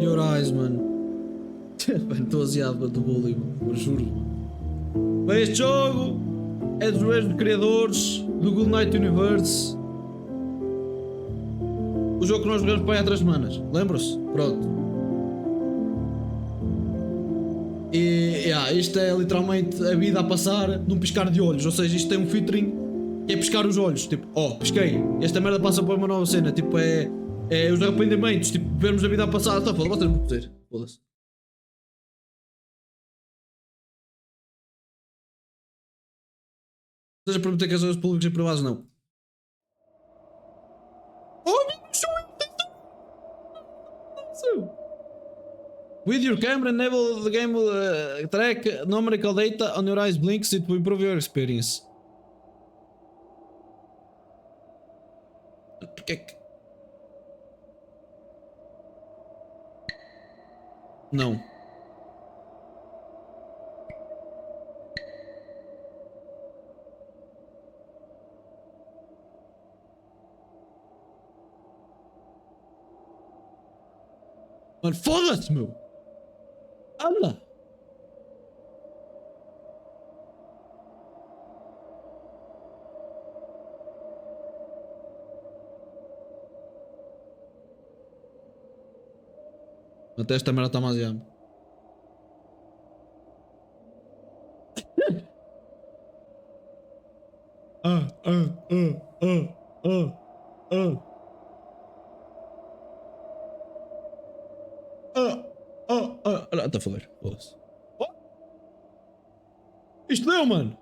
Your eyes, mano. Estou aziado do bullying, eu juro. Bem, este jogo é dos mesmos criadores do Good Night Universe. O jogo que nós jogamos para aí há 3 semanas. Lembram-se? Pronto. E isto é literalmente a vida a passar num piscar de olhos. Ou seja, isto tem um featuring que é piscar os olhos. Tipo, pisquei. Esta merda passa para uma nova cena. Tipo, é os arrependimentos. Tipo, vermos a vida a passar. Tá, foda-se, vocês não vão dizer. Foda-se. Seja prometer que as coisas públicas e privadas não. With your camera, enable the game track numerical data on your eyes blinks. It will improve your experience. Porquê que... Não. Mano, foda-se, meu! Anda! Até esta merda está mais a Olha, está a foder. Foda-se. Isto deu, mano!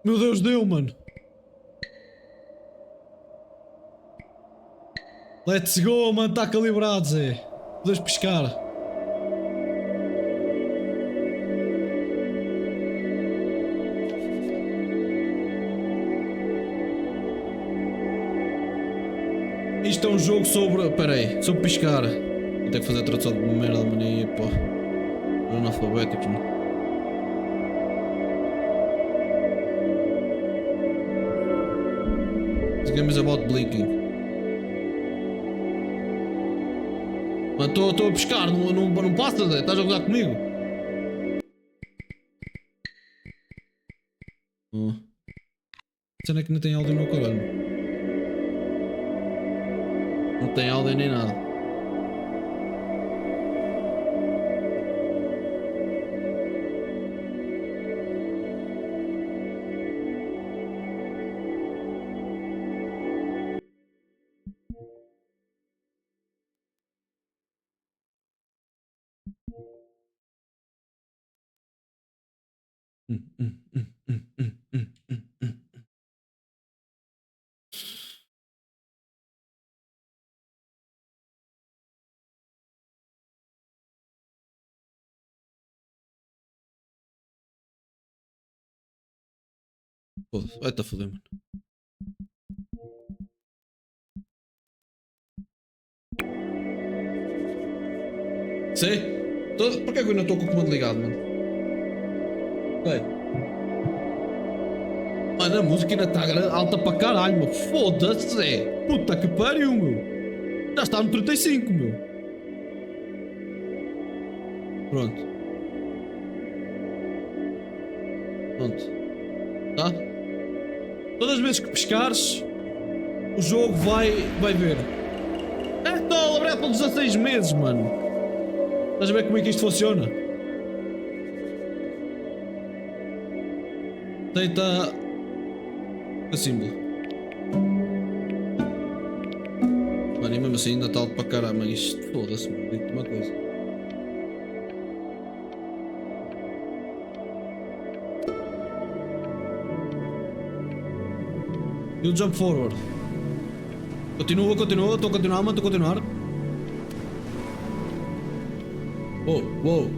Meu Deus, deu, mano! Let's go, mano, está calibrado, Zé. Podes pescar. Isto é um jogo sobre... Espera aí, sobre pescar. Vou ter que fazer a tradução de merda, mano, e pô. Analfabéticos, mano. This game is about blinking. Mano, estou a pescar, não passa, Zé? Estás a jogar comigo? A cena é que não tem áudio no caralho. Não tem áudio nem nada. Foda-se, vai-te a foder, mano. Sei? Porquê que eu ainda estou com o comando ligado, mano? Ei. Mano, a música ainda está alta para caralho, meu. Foda-se, Zé. Puta que pariu, meu. Já está no 35, meu. Pronto. Pronto. Tá? Todas as vezes que pescares, o jogo vai ver. É tão aberto por 16 meses, mano. Estás a ver como é que isto funciona? Deita a símbolo. Mano, e mesmo assim ainda está alto para caramba. Isto foda-se, mano. Digo-te uma coisa. E o jump forward. Continua, estou a continuar, mano, estou a continuar. Uou.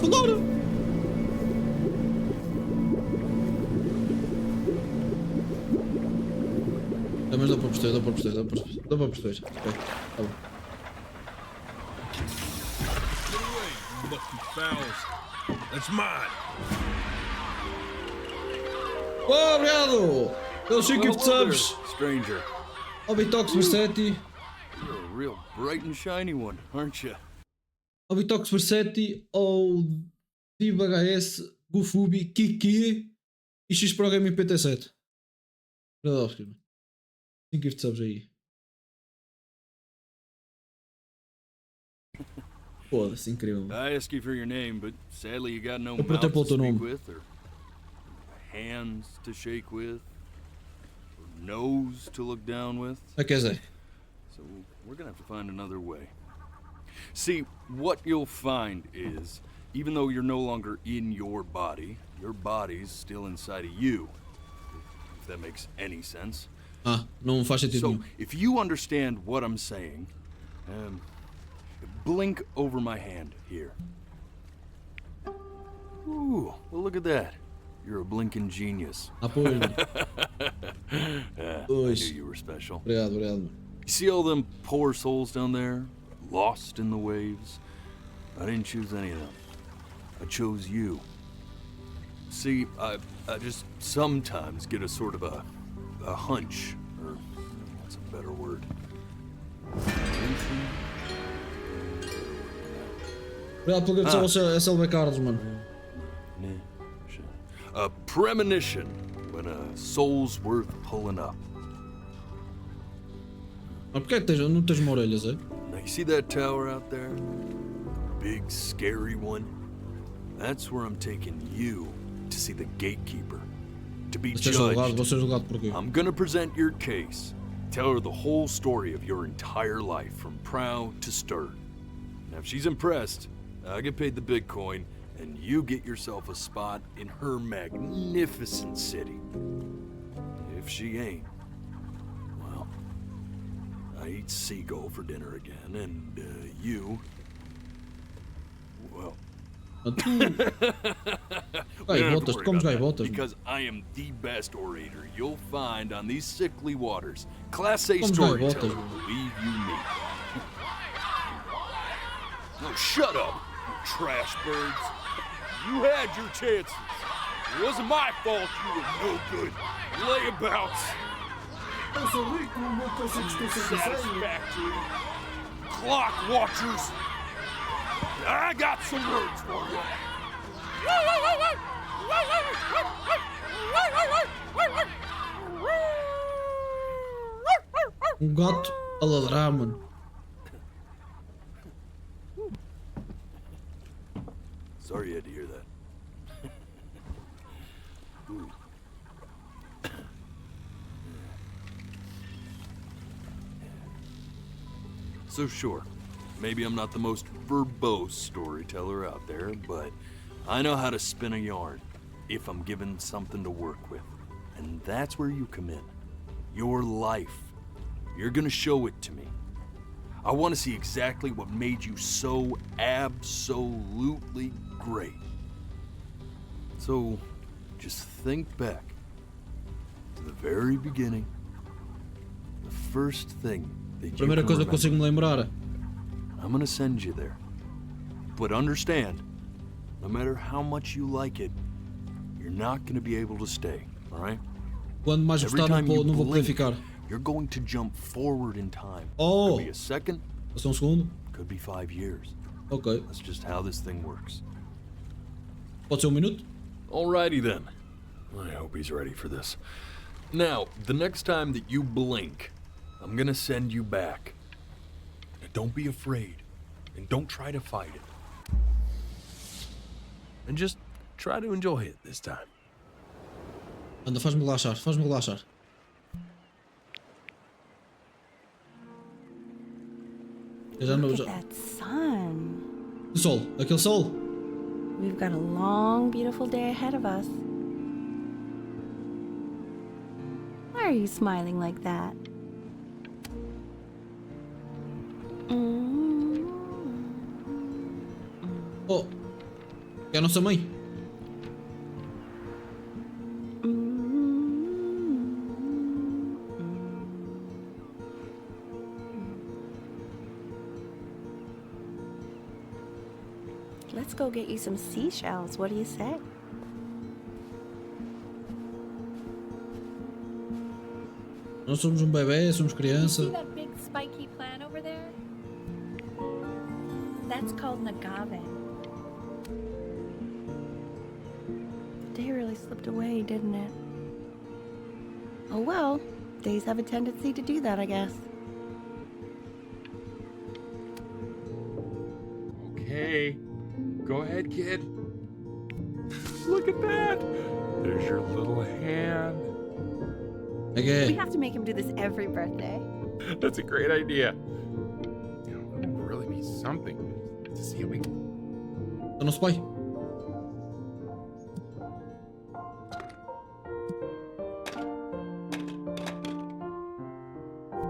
Agora! É, mas dá para perceber, dá para perceber, dá para perceber. Ok, tá bom. That's mine. Oh, obrigado! Pelos 5 gift subs! Stranger. Obitox Versetti. You're a real bright and shiny one, aren't you? Obitox Versetti, ou DibHS, Gufubi, Kiki e X Pro Gaming PT7. Obrigado, 5 gift subs aí. Foda-se, incrível. I asked you for your name, but sadly you got no Eu mouth perguntei to pelo teu speak nome. with, or hands to shake with, or nose to look down with. Quer dizer, So we're gonna have to find another way. See, what you'll find is, even though you're no longer in your body's still inside of you. If that makes any sense. não faz sentido So, nenhum. if you understand what I'm saying, blink over my hand here. Ooh, well look at that. You're a blinking genius. Pois, mano. I Pois. knew you were special. Obrigado, mano. You see all them poor souls down there, lost in the waves? I didn't choose any of them. I chose you. See, I just sometimes get a sort of a hunch, or what's a better word? Obrigado pelo gift sub, SLB Carlos, mano. A premonition when a soul's worth pulling up. Mas porquê que não tens uma orelhas, é? Now you see that tower out there? Big scary one? That's where I'm taking you to see the gatekeeper. To be Vou ser judged. julgado por quê? I'm gonna present your case. Tell her the whole story of your entire life, from proud to stern. Now if she's impressed, I get paid the Bitcoin, and you get yourself a spot in her magnificent city. If she ain't, well, I eat seagull for dinner again, and you, well... Gaivotas, tu comes gaivotas, mano. Because I am the best orator you'll find on these sickly waters. Class A Comes storyteller, gaivotas, mano. believe you me. No, shut up, you trash birds. You had your chances. It wasn't my fault you were no good. Layabouts. Satisfactory. Clock watchers. I got some words for you. Gato a ladrar, mano. Sorry you had to hear that. Ooh. So sure, maybe I'm not the most verbose storyteller out there, but I know how to spin a yarn if I'm given something to work with. And that's where you come in. Your life. You're gonna show it to me. I want to see exactly what made you so absolutely great. So, just think back to the very beginning. The first thing that you Primeira can coisa que remember. consigo me lembrar. I'm gonna send you there. But understand, no matter how much you like it, you're not gonna be able to stay, alright? Quando mais Every gostar, time you não vou poder blink, ficar. you're going to jump forward in time. Oh. Could be a second, Passou um segundo? could be 5 years. Ok. That's just how this thing works. Pode ser um minuto? Alrighty then. I hope he's ready for this. Now, the next time that you blink, I'm gonna send you back. Now, don't be afraid, and don't try to fight it. And just try to enjoy it this time. Anda, faz-me relaxar, faz-me relaxar. Eu já não. Look Já... at that sun. O sol, aquele sol. We've got a long, beautiful day ahead of us. Why are you smiling like that? Oh. É a nossa mãe. Let's go get you some seashells. What do you say? Nós somos um bebê, somos criança. See that big spiky plant over there? That's called an agave. The day really slipped away, didn't it? Oh well, days have a tendency to do that, I guess. Okay. Go ahead, kid. Look at that. There's your little hand. Okay. We have to make him do this every birthday. That's a great idea. You know, it would really be something to see how we... É o nosso pai.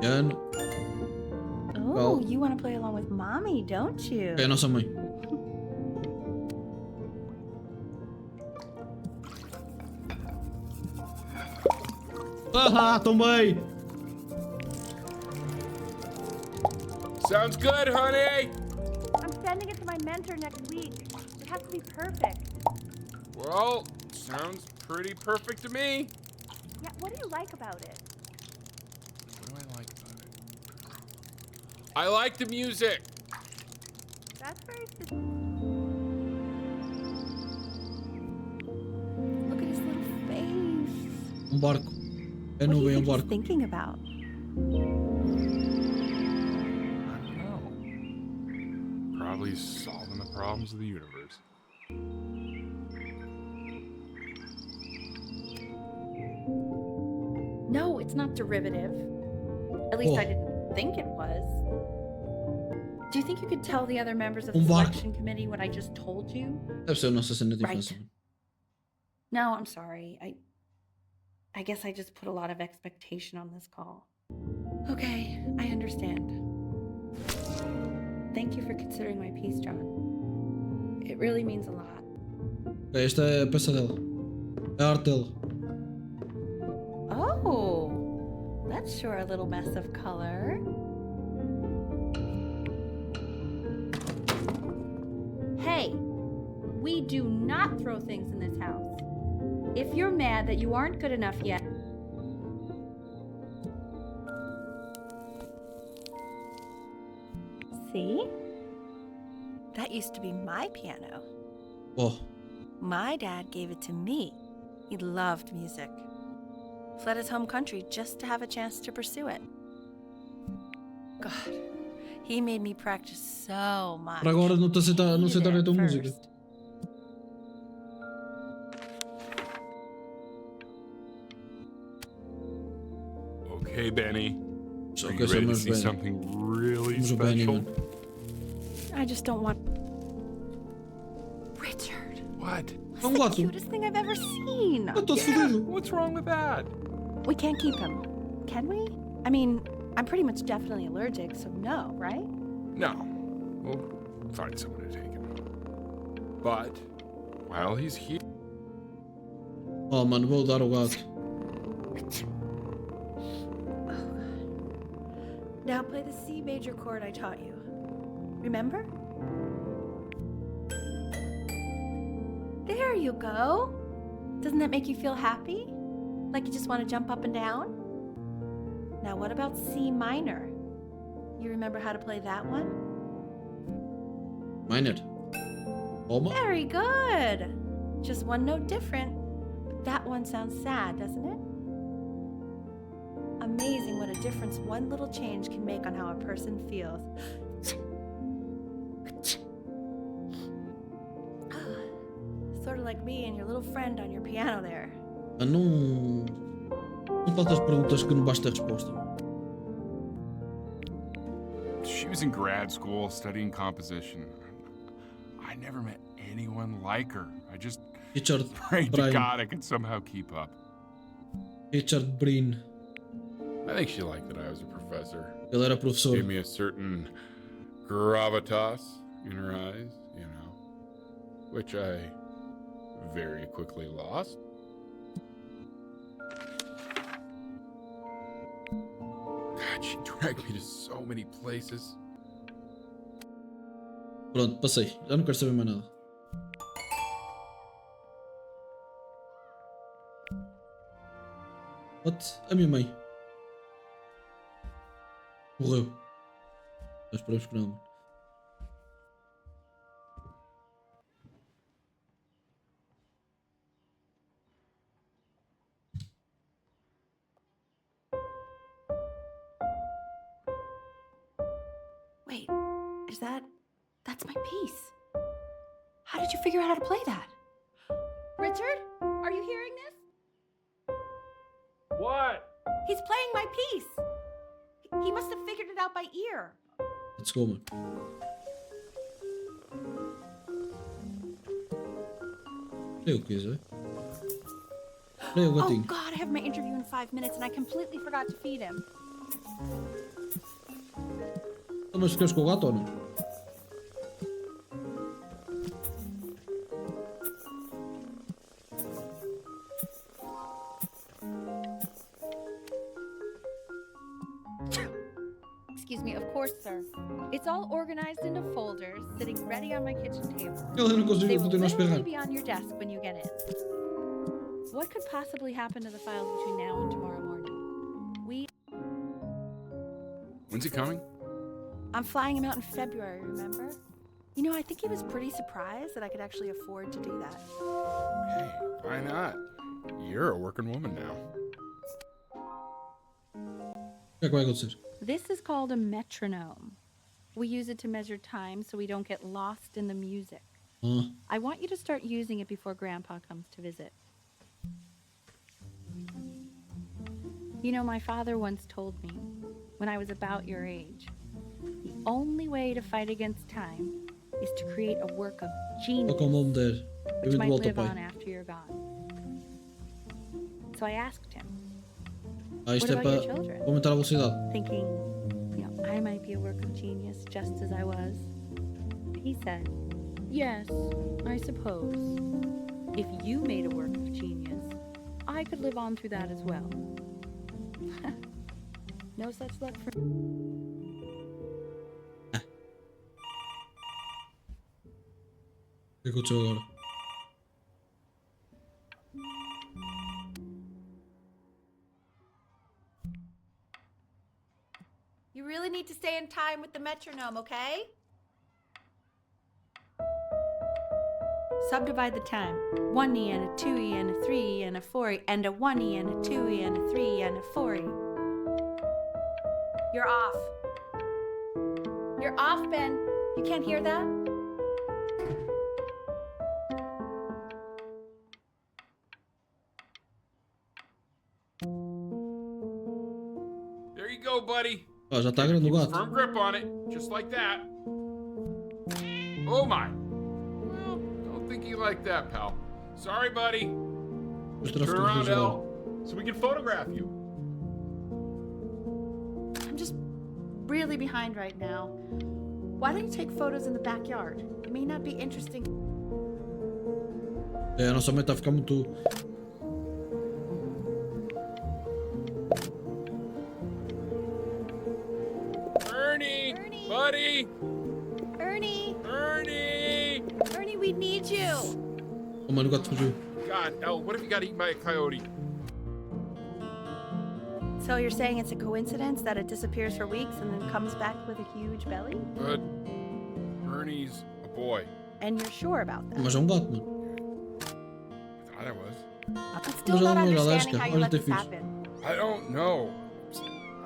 Ano. Oh, Well- you want to play along with mommy, don't you? É a nossa mãe. Ah, também! Sounds good, honey. I'm sending it to my mentor next week. It has to be perfect. Well, sounds pretty perfect to me. Yeah, what do you like about it? What do I like about it? I like the music. That's very Look at his little face. Barco. É What do you nuvem, think he's barco. thinking about? I don't know. Probably solving the problems of the universe. No, it's not derivative. At least I Oh. didn't think it was. Do you think you could tell the other members of the Barco. selection committee what I just told you? Deve ser a nossa cena de Right. infância. No, I'm sorry. I guess I just put a lot of expectation on this call. Okay, I understand. Thank you for considering my piece, John. It really means a lot. Ok, esta é a peça dela. É a arte dela. Oh, that's sure a little mess of color. Hey, we do not throw things in this house. If you're mad that you aren't good enough yet, See? That used to be my piano. Oh, My dad gave it to me. He loved music. Fled his home country just to have a chance to pursue it. God, he made me practice so much. para agora não te aceitar, não aceitar a tua Hated it música. first. Okay, Benny. Só Are que you essa ready to não é see bem. something really Vamos ao Benny, special? mano. I just don't want. Richard, What? É um the gato. cutest thing I've ever seen. Está todo Yeah, fodido. what's wrong with that? We can't keep him, can we? I mean, I'm pretty much definitely allergic, so no, right? No. We'll find someone to take him. But while he's here, Oh, mano, vou dar o gato. Now play the C major chord I taught you. Remember? There you go. Doesn't that make you feel happy? Like you just want to jump up and down? Now what about C minor? You remember how to play that one? Minor. Oma? Very good. Just one note different. But that one sounds sad, doesn't it? Amazing what a difference one little change can make on how a person feels. Sort of like me and your little friend on your piano there. Ah, não. Não faltas perguntas que não basta a resposta. she was in grad school studying composition. I never met anyone like her. I just Richard prayed to Bryan. God I could somehow keep up. Richard Bryan. I think she liked that I was a professor. Ele era professor. Gave me a certain gravitas in her eyes, you know. which I very quickly lost. God, she dragged me to so many places. Pronto, passei. Já não quero saber mais nada. What? A minha mãe. Morreu. Nós esperamos que não, mano. Wait, that's my piece. How did you figure out how to play that? Richard, are you hearing this? What? He's playing my piece. He must have figured it out by ear. Let's go, mano. Nem o que quiser. Nem o Oh gatinho. God, I have my interview in 5 minutes and I completely forgot to feed him. Mas ficamos com o gato ou não? Excuse me, of course, sir. It's all organized into folders, sitting ready on my kitchen table. Ele não They conseguiu will continuar a literally espirrar. be on your desk when you get in. What could possibly happen to the files between now and tomorrow morning? When's he coming? I'm flying him out in February, remember? You know, I think he was pretty surprised that I could actually afford to do that. Hey, why not? You're a working woman now. O que é que vai acontecer? This is called a metronome. We use it to measure time so we don't get lost in the music. Ah, I want you to start using it before Grandpa comes to visit. You know, my father once told me, when I was about your age, the only way to fight against time is to create a work of genius toca o nome der. Eu which de might volta, live on pai. after you're gone. So I asked him, Ah, isto What é about your para children? aumentar a velocidade. thinking, you know, I might be a work of genius just as I was. He said, yes, I suppose. If you made a work of genius, I could live on through that as well. No such luck for O que aconteceu agora? You really need to stay in time with the metronome, okay? Subdivide the time. 1E and a 2E and a 3E and a 4E and a 1E and a 2E and a 3E and a 4E. You're off. You're off, Ben. You can't hear that? There you go, buddy. Ah, já está grande o Keep a gato. firm grip on it, just like that. Oh my. Well, don't think you like that, pal. Sorry, buddy. Os Turn tráficos around, do geral. L, so we can photograph you. I'm just really behind right now. Why don't you take photos in the backyard? It may not be interesting. É, a nossa mãe está a ficar muito. Ernie, buddy, Ernie! Ernie. Ernie, we need you! Oh mano, o gato fugiu. God, L, what if he got eaten by a coyote? So you're saying it's a coincidence that it disappears for weeks and then comes back with a huge belly? But Ernie's a boy. And you're sure about that? Mas é um gato, mano. I thought I was. I'm still Mas not ela não era understanding alérgica. how you Olha, let tem this filhos. happen. I don't know.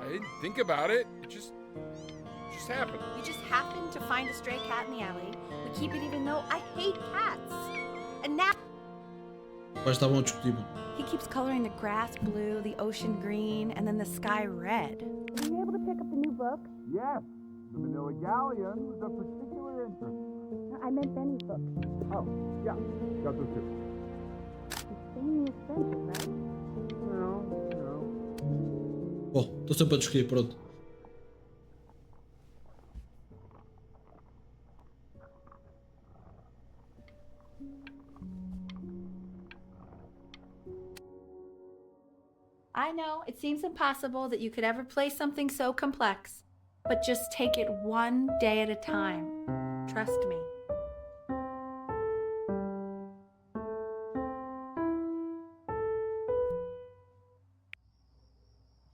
I didn't think about it. It just happened. You just happened to find a stray cat in the alley. We keep it even though I hate cats. And now Os pais estavam a discutir, mano. he keeps coloring the grass blue, the ocean green, and then the sky red. Were you able to pick up the new book? Yes, the Manila Galleon was of particular interest. I meant Benny's book. Oh, yeah, got those too. It's singing expensive, right? No. Oh, estou sempre a discutir, pronto. I know it seems impossible that you could ever play something so complex, but just take it one day at a time. Trust me.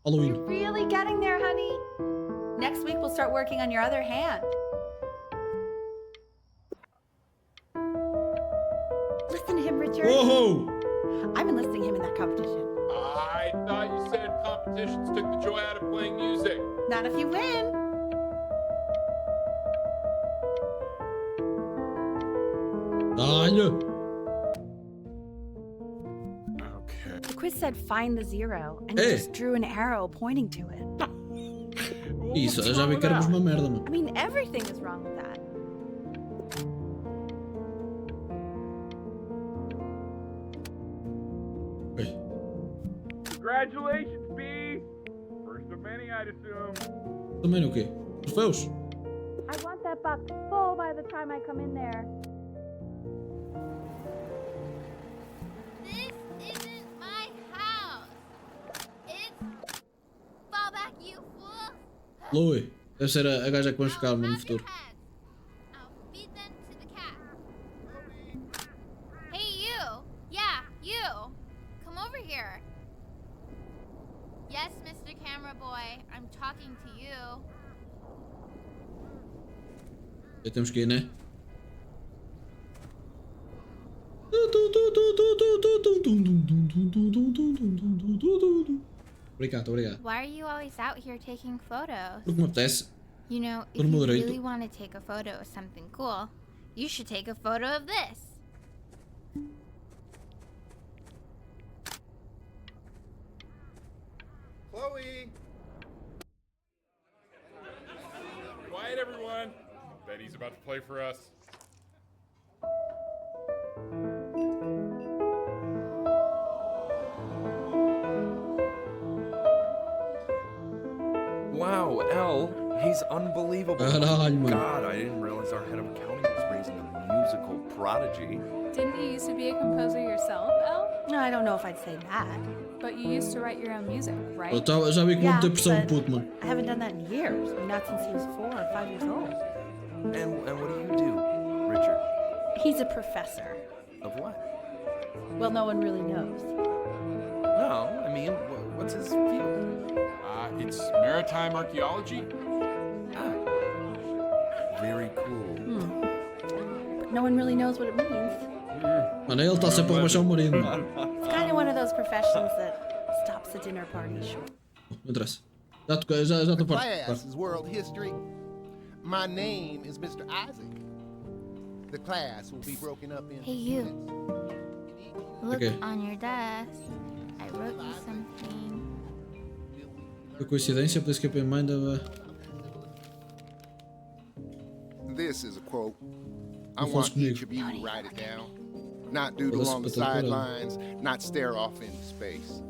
Halloween. You're really getting there, honey. Next week we'll start working on your other hand. Listen to him, Richard. Whoa! I'm enlisting him in that competition. I thought you said competitions took the joy out of playing music. Not if you win. Caralho! Okay. The quiz said find the zero, and Hey. you just drew an arrow pointing to it. Isso, What's eu já wrong vi with que éramos that? uma merda, mano. I mean, everything is wrong with that. Oi. Congratulations, B. First of many, I'd assume. Também o quê? Troféus? I want that box full by the time I come in there. This isn't my house. It's fall back, you fool. Chloe. Deve ser a gaja que vamos ficar no I'll futuro. your heads. I'll feed them to the cat. Hey, you. Yeah, you. Come over here. Yes, Mr. Camera Boy. I'm talking to you. Já temos que ir, né? Obrigado, obrigado. Why are you always out here taking photos? Porque me apetece. You know, if Por meu you direito. really want to take a photo of something cool, you should take a photo of this. Chloe! Quiet, everyone. Betty's about to play for us. Wow, L, he's unbelievable. Caralho, mano. God, I didn't realize our head of accounting was raising a musical prodigy. Didn't you used to be a composer yourself, Elle? No, I don't know if I'd say that. But you used to write your own music, right? Eu já vi que vou ter pressão but puto, mano. I haven't done that in years. Not since he was 4 or 5 years old. And what do you do, Richard? He's a professor. Of what? Well, no one really knows. No, I mean, what's his field? It's maritime archaeology. Ah, very cool. But no one really knows what it means. Mano, ele está sempre a baixar o marido, mano. It's kind of one of those professions that stops the dinner party short. Não interessa. Já estou farto. Class is world history. My name is Mr. Isaac. The class will be broken up in. Hey, you. Look Okay. on your desk. I wrote you something. Foi coincidência, please keep in mind of... This is a quote. I Não want fosse comigo. each of you to write it down. Not doodle Foda-se on the para tal sidelines, not stare off into space.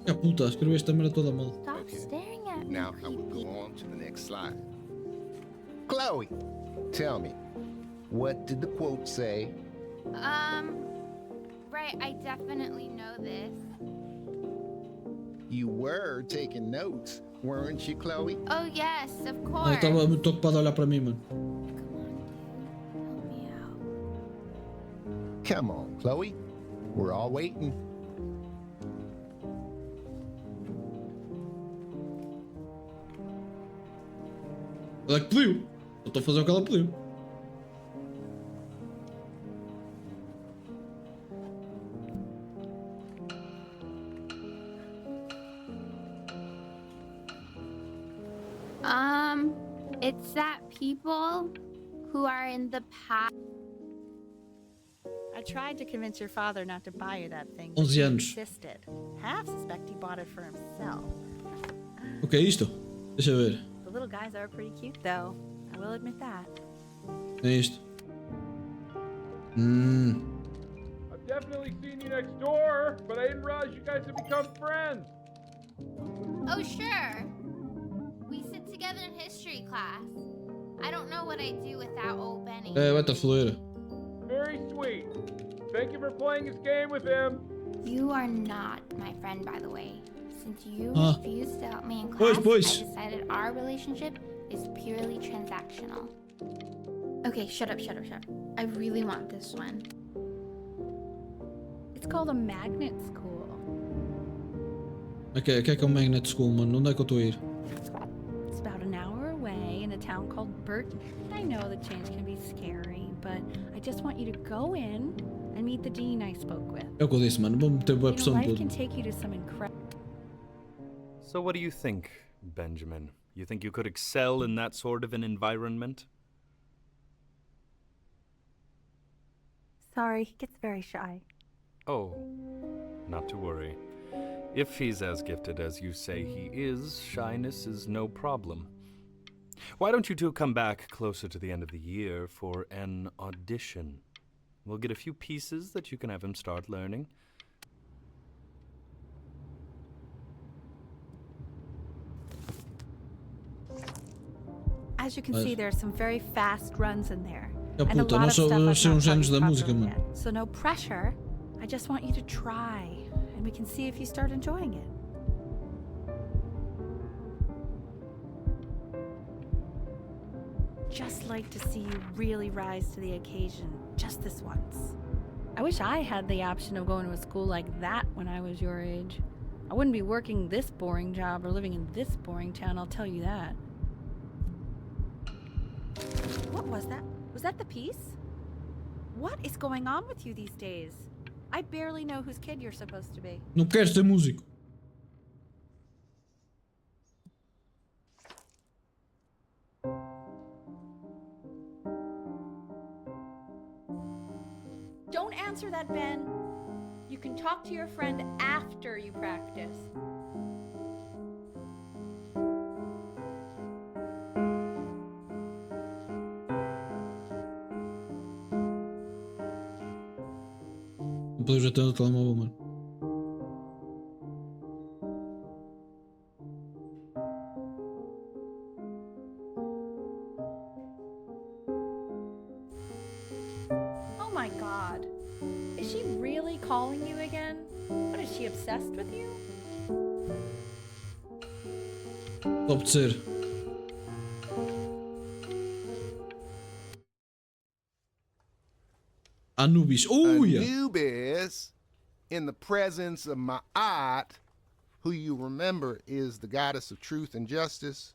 Ah, puta, escrevi esta merda toda mal. Stop Okay. staring at me. Now I will go on to the next slide. Chloe, tell me, what did the quote say? Right, I definitely know this. You were taking notes, weren't you, Chloe? Oh, yes, of Ah, eu course. estava muito ocupado a olhar para mim, mano. Come on, dude. Help me out. Come on, Chloe. We're all waiting. Ela é que pediu. Eu estou a fazer o que ela pediu. It's that people who are in the past. I tried to convince your father not to buy you that thing. 11 He anos. insisted. Half suspect he bought it for himself. O que é isto? Deixa eu ver. The little guys are pretty cute, though. I will admit that. É isto. I've definitely seen you next door, but I didn't realize you guys had become friends. Oh, sure. We sit together in history class. I don't know what I'd do without old Benny. É, vai estar foder. Very sweet. Thank you for playing this game with him. You are not my friend, by the way, Since you Ah. refused to help me in Pois, class, pois. I decided our relationship is purely transactional. Okay, shut up. I really want this one. It's called a magnet school. Ok, o que é um Magnet School, mano? Onde é que eu estou a ir? It's about an hour away in a town called Burton. I know the change can be scary, but I just want you to go in and meet the dean I spoke with. É o que eu disse, mano. Vou meter boa You know, pressão de life tudo. can take you to some incredible. So, what do you think, Benjamin? You think you could excel in that sort of an environment? Sorry, he gets very shy. Oh, not to worry. If he's as gifted as you say he is, shyness is no problem. Why don't you two come back closer to the end of the year for an audition? We'll get a few pieces that you can have him start learning. As you can see, there are some very fast runs in there. É And a puta, lot não of stuff sou I've ser not uns taught anos you da música, properly mano. yet. So no pressure. I just want you to try, and we can see if you start enjoying it. Just like to see you really rise to the occasion, just this once. I wish I had the option of going to a school like that when I was your age. I wouldn't be working this boring job or living in this boring town, I'll tell you that. What was that? Was that the piece? What is going on with you these days? I barely know whose kid you're supposed to be. Não quero ser músico. Don't answer that, Ben. You can talk to your friend after you practice. Não podemos já ter no telemóvel, mano. Oh my god. Is she really calling you again? What, is she obsessed with you? Pode ser. Anubis. Yeah. Anubis, in the presence of Ma'at, who you remember is the goddess of truth and justice,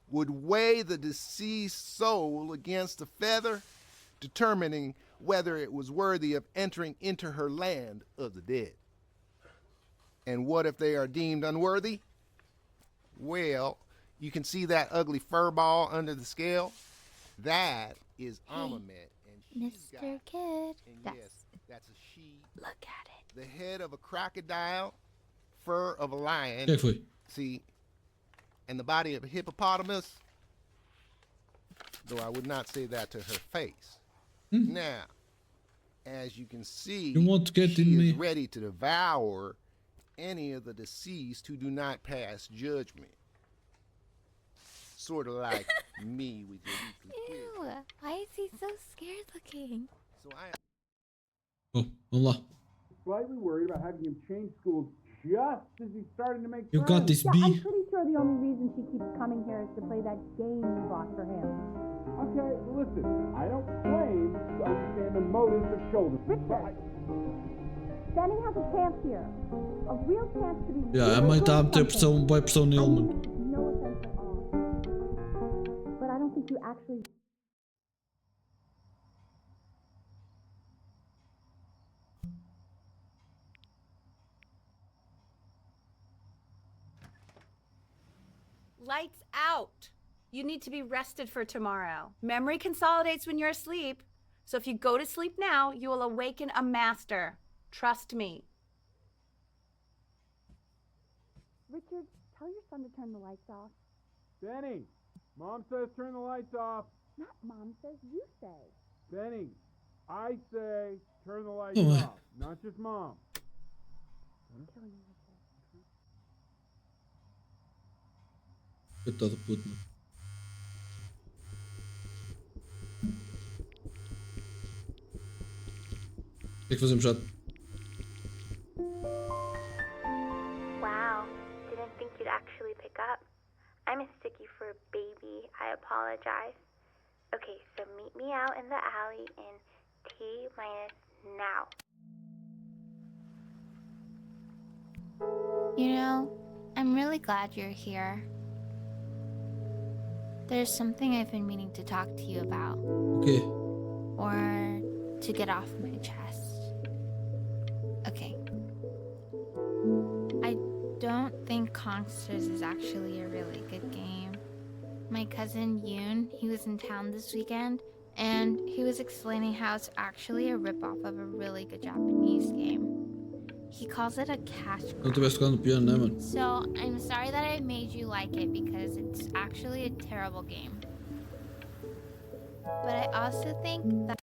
would weigh the deceased soul against a feather, determining whether it was worthy of entering into her land of the dead. And what if they are deemed unworthy? Well, you can see that ugly fur ball under the scale? That is Amamet. And she's got, Mr. Kid. and yes, that's a she. Look at it. The head of a crocodile, fur of a lion. O que é que foi? See, and the body of a hippopotamus, though I would not say that to her face. Now, as you can see, You want to get she in is me? ready to devour any of the deceased who do not pass judgment. Sort of like me with your weekly Ew. quiz. Why is he so scared looking? So I Oh, vamos lá. Slightly worried about having him change schools just as he's starting to make You friends. got this, Yeah, I'm B. pretty sure the only reason she keeps coming here is to play that game you bought for him. Okay, listen, I don't claim to understand the motives of children. Richard. Benny has a chance here. A real chance to be Yeah, a really mãe está a good at meter pressão, something. boa pressão nele, I mean mano. it with no offense at all. But I don't think you actually... Lights out. You need to be rested for tomorrow. Memory consolidates when you're asleep. So if you go to sleep now, you will awaken a master. Trust me. Richard, tell your son to turn the lights off. Benny, Mom says turn the lights off. Not Mom says, you say. Benny, I say turn the lights Oh, off, not just Mom. Kill you, Richard. Coitado do puto, mano. O que é que fazemos já? Wow. Did actually pick up. I'm a sticky for a baby. I apologize. Okay, so meet me out in the alley in T-minus now. You know, I'm really glad you're here. There's something I've been meaning to talk to you about. Okay. Or to get off my chest. Okay. I don't think Consters is actually a really good game. My cousin Yoon, he was in town this weekend, and he was explaining how it's actually a ripoff of a really good Japanese game. He calls it a cash Não tiveste tocado no piano, né, mano? So, I'm sorry that I made you like it because it's actually a terrible game. But I also think that...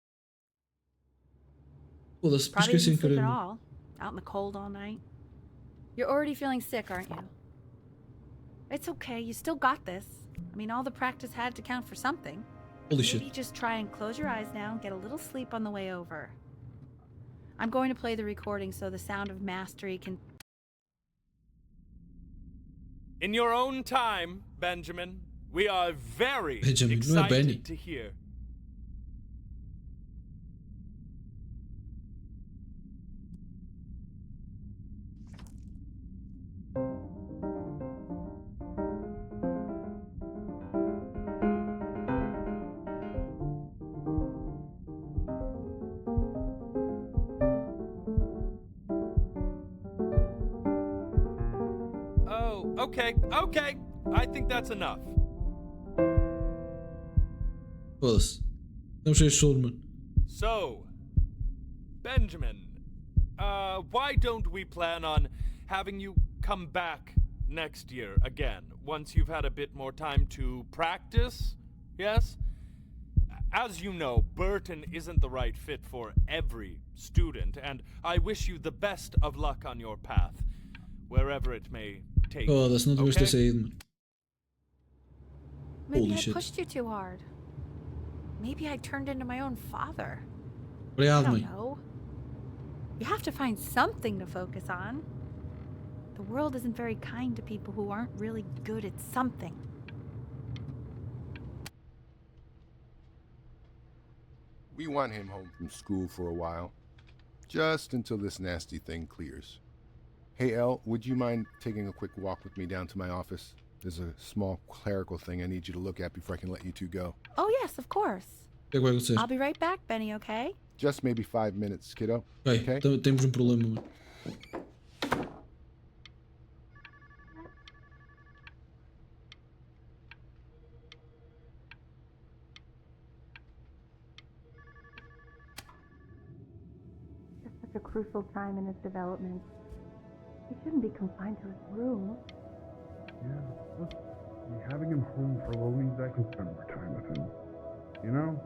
Foda-se, Probably pesquei sem didn't sleep querer. at all. Out in the cold all night. You're already feeling sick, aren't you? It's okay. You still got this. I mean, all the practice had to count for something. Holy Maybe shit. just try and close your eyes now and get a little sleep on the way over. I'm going to play the recording so the sound of mastery can... In your own time, Benjamin, we are very Benjamin, não é Benny. excited to hear. Oh, okay. I think that's enough. Foda-se. Estamos cheios de sono, mano. So, Benjamin, why don't we plan on having you come back next year again, once you've had a bit more time to practice? Yes? As you know, Burton isn't the right fit for every student, and I wish you the best of luck on your path, wherever it may take you. Foda-se, não devias ter saído, mano. Maybe Holy I shit. pushed you too hard. Maybe I turned into my own father. I Obrigado, don't mãe. know. You have to find something to focus on. The world isn't very kind to people who aren't really good at something. We want him home from school for a while. Just until this nasty thing clears. Hey, Elle, would you mind taking a quick walk with me down to my office? There's a small clerical thing I need you to look at before I can let you two go. Oh, yes, of course. O que é que vai acontecer? I'll be right back, Benny, okay? Just maybe 5 minutes, kiddo. Ok, temos um problema, mano. It's such a crucial time in his development. He shouldn't be confined to his room. Yeah, look, having him home for low means I can spend more time with him. You know?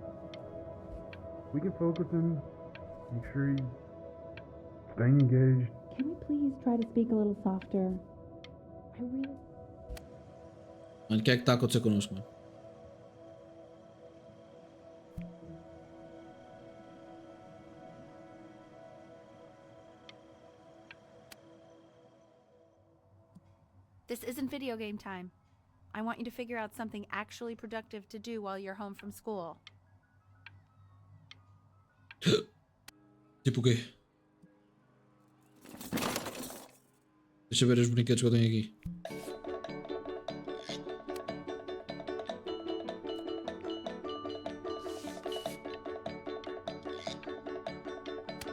We can focus him, make sure he's staying engaged. Can we please try to speak a little softer? I really... Mano, o que é que está a acontecer connosco, mano? This isn't video game time. I want you to figure out something actually productive to do while you're home from school. Tipo o quê? Deixa eu ver os brinquedos que eu tenho aqui.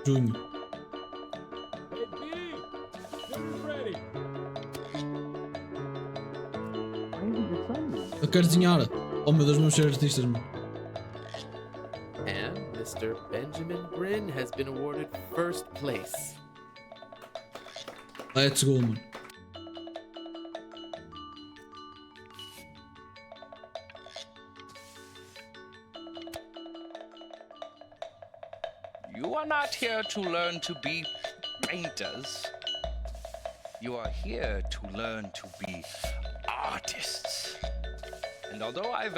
Junho. Eu quero desenhar. Oh meu Deus, vamos ser artistas, mano. And Mr. Benjamin Bryn has been awarded first place. Let's go, mano. You are not here to learn to be painters. You are here to learn to be artists. And although I've...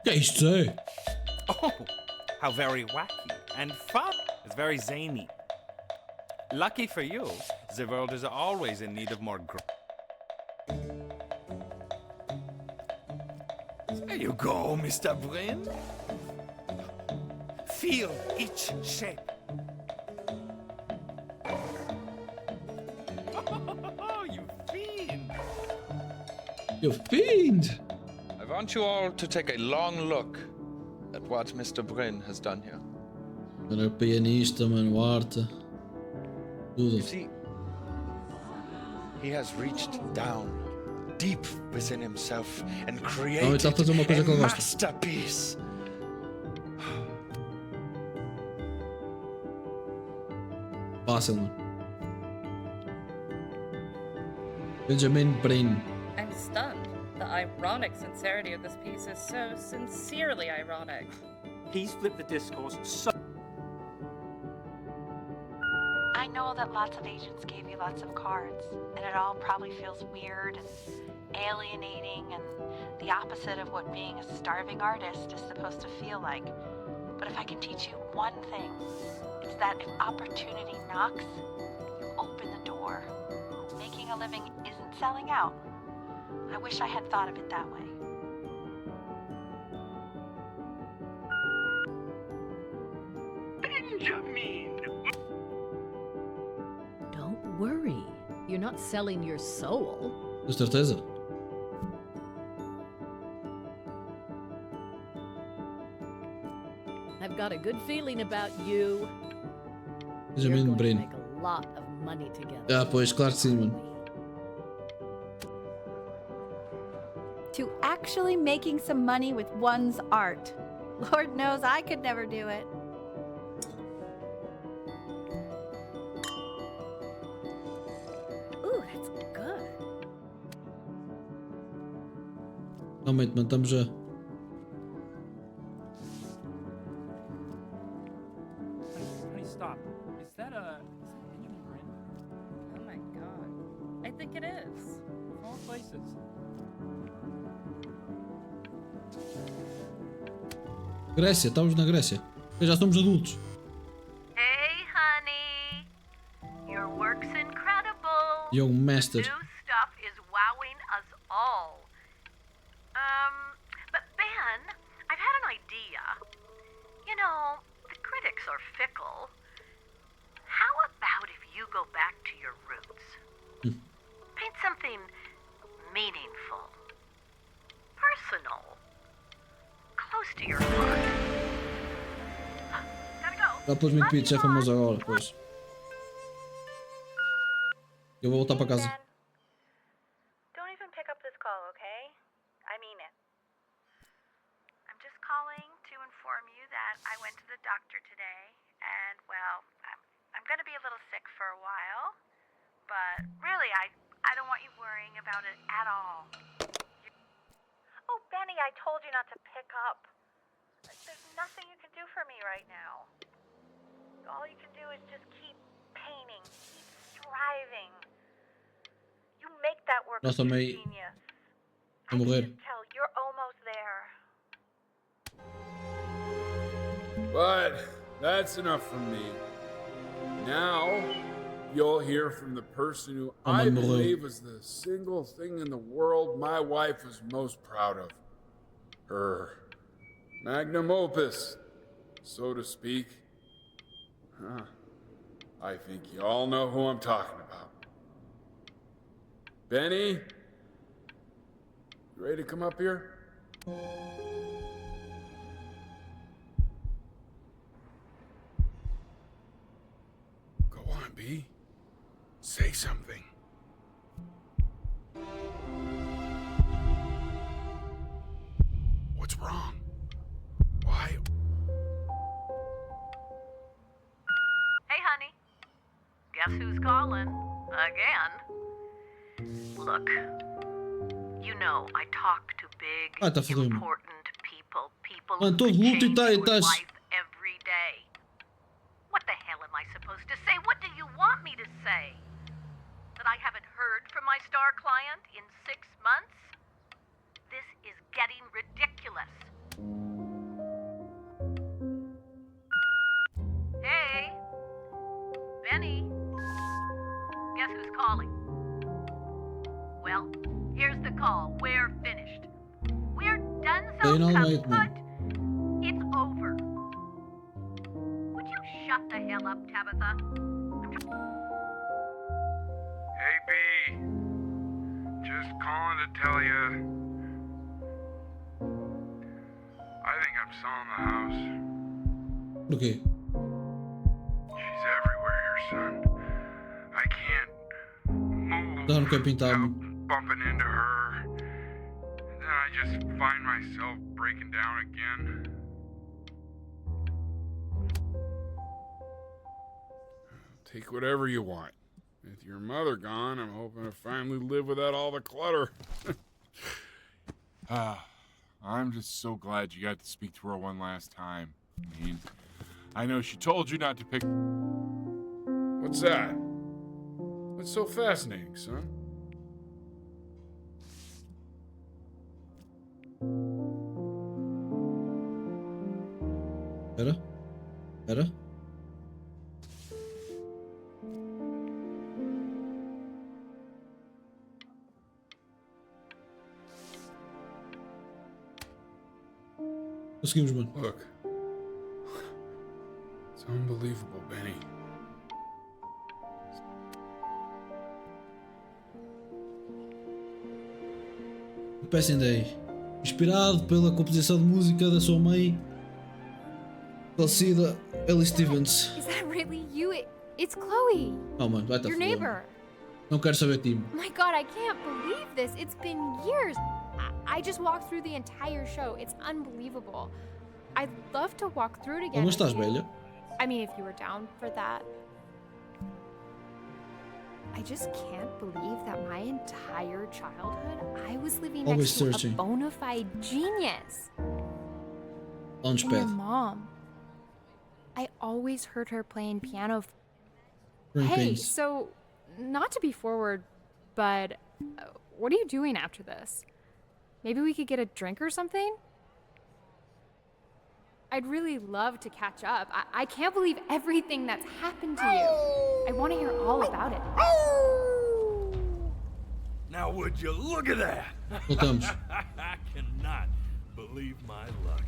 Que é isto, Zé? Oh, how very wacky and fun. It's very zany. Lucky for you, The world is always in need of more There you go, Mr. Bryn. Feel each shape. Oh, you fiend! You fiend! I want you all to take a long look at what Mr. Bryn has done here. Era pianista, mano, arte. Tudo. You see, he has reached down deep within himself and created tá a fazer uma coisa que eu a gosto. masterpiece. Fácil, mano. Benjamin Brain. I'm stunned. The ironic sincerity of this piece is so sincerely ironic. He's flipped the discourse so. I know that lots of agents gave you lots of cards, and it all probably feels weird and alienating and the opposite of what being a starving artist is supposed to feel like. But if I can teach you one thing, it's that if opportunity knocks, you open the door. Making a living isn't selling out. I wish I had thought of it that way. Benjamin! Don't worry. You're not selling your soul. Com certeza. I've got a good feeling about you. Benjamin Brain. Make a lot of money together. Ah, pois, claro que sim, mano. To actually making some money with one's art. Lord knows I could never do it. Ooh, that's good. Realmente, mano, estamos a. Honey, stop. Is that Benjamin Bryn? Oh my god. I think it is. Of all places. Grécia, estamos na Grécia. Já somos adultos. Hey, honey. Your work's incredible. Young master. New stuff is wowing us all. But Ben, I've had an idea. You know, the critics are fickle. How about if you go back to your roots? Paint something meaningful, personal, close to your heart. Gotta go. Já pôs muito pitch, é famoso agora, pois. Eu vou voltar para casa. Don't even pick up this call, okay? I mean it. I'm just calling to inform you that I went to the doctor today, and well, I'm gonna be a little sick for a while, but really, I don't want you worrying about it at all. Oh, Benny, I told you not to pick up. There's nothing you can do for me right now. All you can do is just keep painting, keep striving. You make that work Nossa, mãe. genius. A morrer. Tell you're almost there. But that's enough from me. Now, you'll hear from the person who I believe is the single thing in the world my wife is most proud of. Her magnum opus, so to speak. Huh. I think you all know who I'm talking about. Benny? You ready to come up here? Go on, B. Say something. What's wrong? Why? Hey, honey. Guess who's calling? Again. Look, you know I talk to big, tá fodendo. important people. People Mano, who todo could luto e change tá. your life every day. What the hell am I supposed to say? What do you want me to say? That I haven't heard from my star client in 6 months? This is getting ridiculous. Hey, Benny. Guess Well, here's the call. We're finished. We're done, Staying so all come night, man. foot. It's over. Would you shut the hell up, Tabitha? Hey, B. Just calling to tell you. I think I'm selling the house. Okay. She's everywhere here, son. I can't move Dá no que é pintado. bumping into her. And then I just find myself breaking down again. Take whatever you want. With your mother gone, I'm hoping to finally live without all the clutter. I'm just so glad you got to speak to her one last time. I mean, I know she told you not to pick. What's that? What's so fascinating, son? Era? Conseguimos, mano. Look. It's unbelievable, Benny. Passing Day. Inspirado pela composição de música da sua mãe, falecida Ellie Stevens. Is that really you? It's Chloe. Oh, mano, vai-te a Your foder. neighbor. Não quero saber de ti. My God, I can't believe this. It's been years. I just walked through the entire show. It's unbelievable. I'd love to walk through it again. Não estás velha? I mean, if you were down for that. I just can't believe that my entire childhood I was living Always next to searching. a bona fide genius. My Launchpad. mom. I always heard her playing piano. Green Hey, beans. so not to be forward, but what are you doing after this? Maybe we could get a drink or something? I'd really love to catch up. I can't believe everything that's happened to you. I want to hear all about it. Now would you look at that? Voltamos. I cannot believe my luck.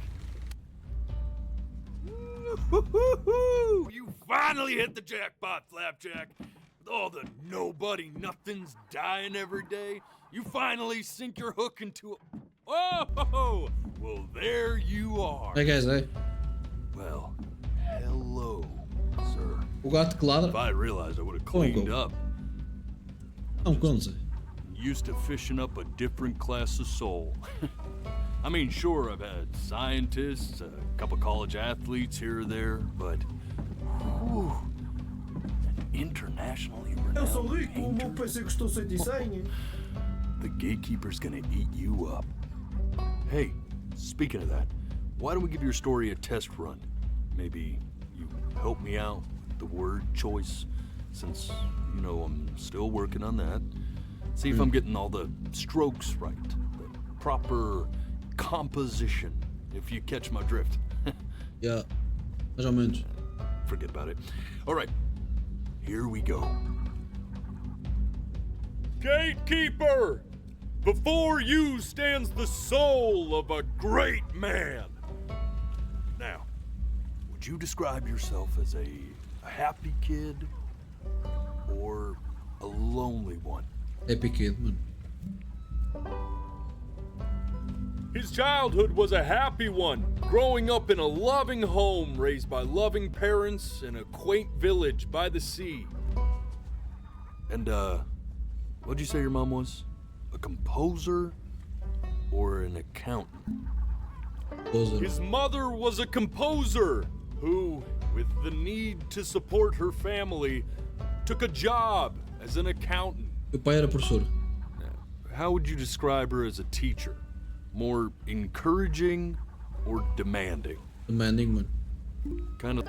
You finally hit the jackpot, Flapjack. With all the nobody nothings dying every day, you finally sink your hook into a... Oh! Well, there you are. Hey guys, hey. Well, hello, sir. O gato que ladra. If I realized, I would have cleaned up. É conze. Used to fishing up a different class of soul. I mean, sure, I've had scientists, a couple college athletes here or there, but whew, an internationally renowned painter. The gatekeeper's gonna eat you up. Hey, speaking of that, why don't we give your story a test run? Maybe you help me out with the word choice, since, you know, I'm still working on that. See if I'm getting all the strokes right, the proper composition, if you catch my drift. Yeah, mais ou menos. Forget about it. All right, here we go. Gatekeeper! Before you stands the soul of a great man. Now, would you describe yourself as a happy kid or a lonely one? Happy kid, man. His childhood was a happy one, growing up in a loving home raised by loving parents in a quaint village by the sea. And, what'd you say your mom was? A composer or an accountant? Composer. His mother was a composer who, with the need to support her family, took a job as an accountant. Meu pai era professor. How would you describe her as a teacher? More encouraging or demanding? Demanding, man. Kind of.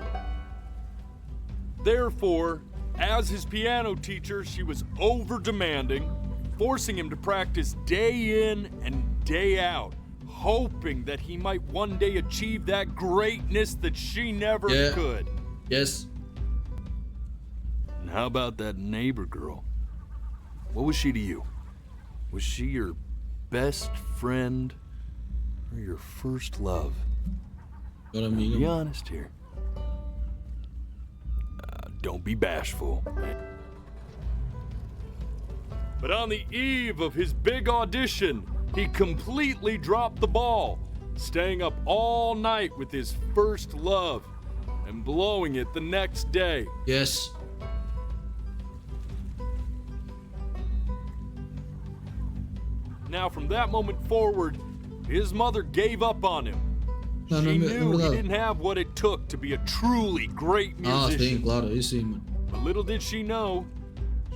Therefore, as his piano teacher, she was over-demanding, forcing him to practice day in and day out, hoping that he might one day achieve that greatness that she never could. Yes. And how about that neighbor girl? What was she to you? Was she your best friend or your first love? Now, be honest here. Don't be bashful. But on the eve of his big audition, he completely dropped the ball, staying up all night with his first love and blowing it the next day. Yes. Now, from that moment forward, his mother gave up on him. Não, She não, knew não, he didn't have what it took to be a truly great musician. Sim, claro, isso sim, mano. But little did she know,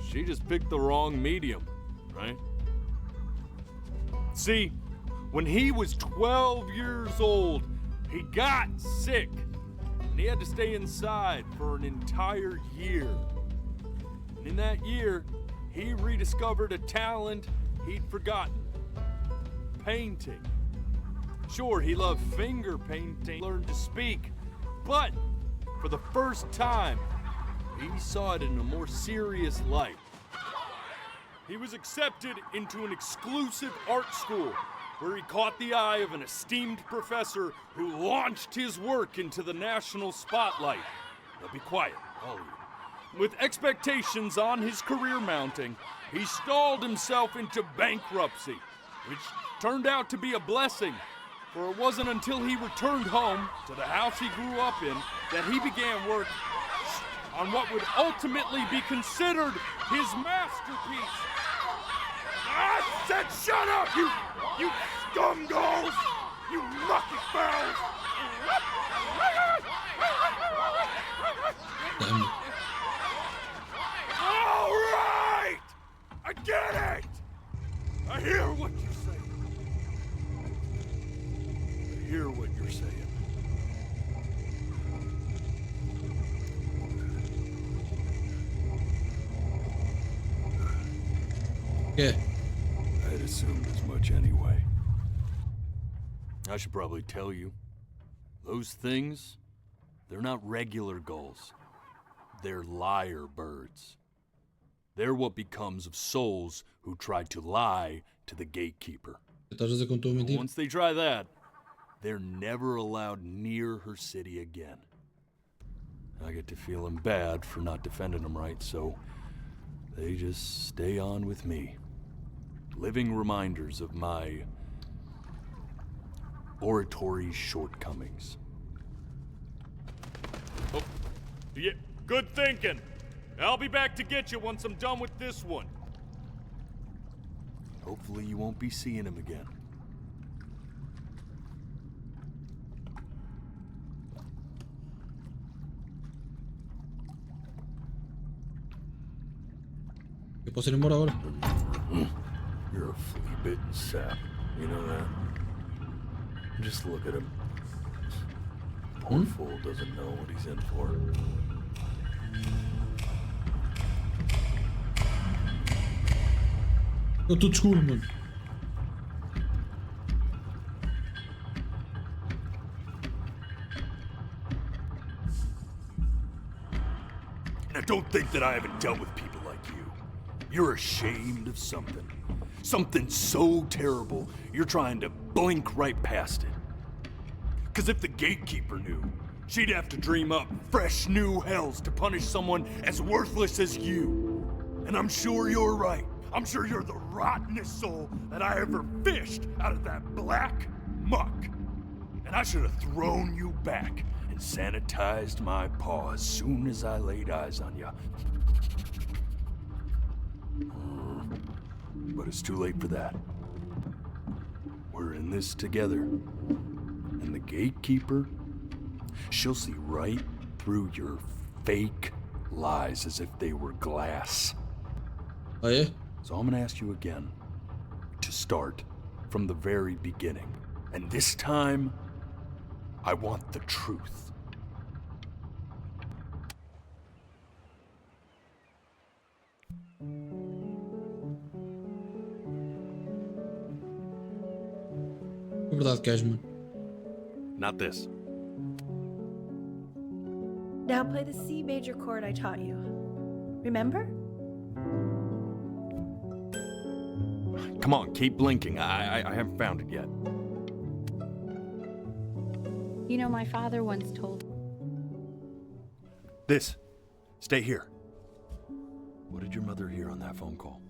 she just picked the wrong medium, right? See, when he was 12 years old, he got sick, and he had to stay inside for an entire year. And in that year, he rediscovered a talent he'd forgotten: painting. Sure, he loved finger painting, learned to speak, but for the first time, he saw it in a more serious light. He was accepted into an exclusive art school where he caught the eye of an esteemed professor who launched his work into the national spotlight. Now be quiet, all of you. With expectations on his career mounting, he stalled himself into bankruptcy, which turned out to be a blessing, for it wasn't until he returned home to the house he grew up in that he began work on what would ultimately be considered his masterpiece. I said shut up, you scumballs! You lucky fowls! All right! I get it! I hear what you're saying. I hear what you're saying. Yeah. I'd assumed as much anyway. I should probably tell you, those things, they're not regular gulls. They're lyre birds. They're what becomes of souls who try to lie to the gatekeeper. Once they try that, they're never allowed near her city again. I get to feeling bad for not defending them right, so they just stay on with me. Living reminders of my oratory shortcomings. Oh, yeah, good thinking. I'll be back to get you once I'm done with this one. Hopefully you won't be seeing him again. Eu posso ir embora agora. You're a flea-bitten sap. You know that? Just look at him. Poor fool doesn't know what he's in for. Eu tô escuro, mano. Now don't think that I haven't dealt with people like you. You're ashamed of something. Something so terrible, you're trying to blink right past it. Because if the gatekeeper knew, she'd have to dream up fresh new hells to punish someone as worthless as you. And I'm sure you're right. I'm sure you're the rottenest soul that I ever fished out of that black muck. And I should have thrown you back and sanitized my paw as soon as I laid eyes on you. But it's too late for that. We're in this together. And the gatekeeper, she'll see right through your fake lies as if they were glass. Oh yeah? So I'm gonna ask you again to start from the very beginning. And this time, I want the truth. É verdade que és, mano. Not this. Now play the C major chord I taught you. Remember? Come on, keep blinking. I haven't found it yet. You know, my father once told. This. Stay here. What did your mother hear on that phone call?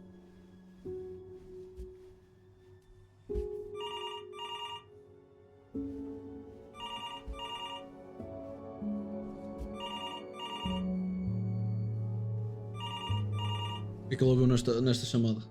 O que é que ele ouviu nesta chamada?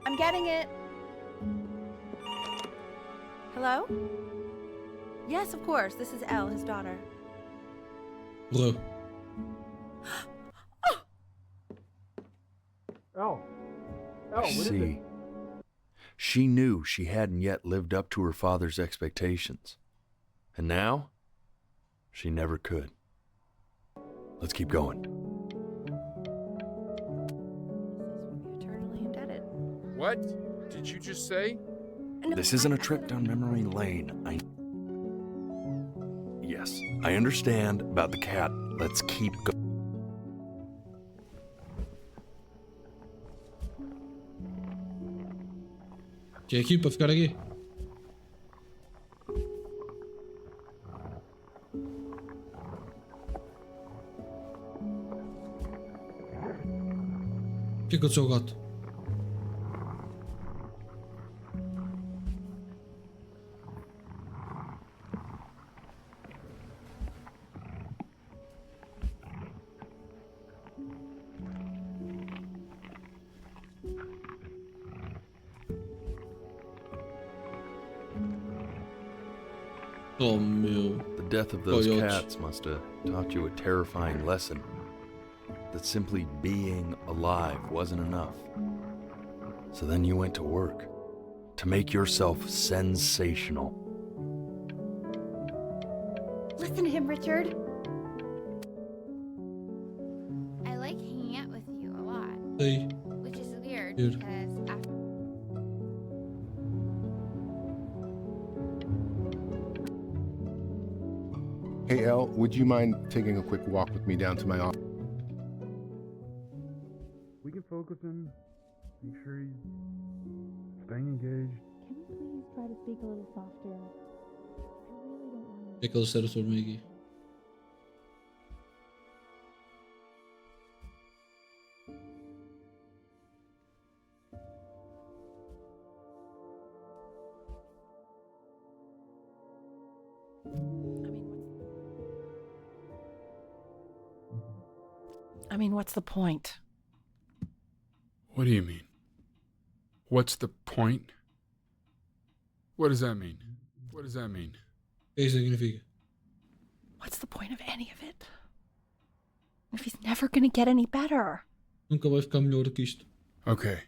I'm getting it. Hello? Yes, of course. This is Elle, his daughter. Morreu. Oh, what is it? See, she knew she hadn't yet lived up to her father's expectations. And now, she never could. Let's keep going. Eternally indebted. What did you just say? This isn't a trip down memory lane. Yes, I understand about the cat. Let's keep going. Que é aqui para ficar aqui? O que aconteceu ao gato? Oh meu. The death of those cats must have taught you a terrifying lesson. That simply being alive wasn't enough. So then you went to work. To make yourself sensational. Listen to him, Richard. I like hanging out with you a lot. Hey. Which is weird Dude. because after Hey, Elle, would you mind taking a quick walk with me down to my office? We can focus in, make sure he's staying engaged. Can you please try to speak a little softer? I really don't want O que é que eles disseram sobre mim aqui? I mean, what's the point? What do you mean? What's the point? What does that mean? What does that mean? O que é isso significa? What's the point of any of it? If he's never gonna get any better. Nunca vai ficar melhor que isto. Okay.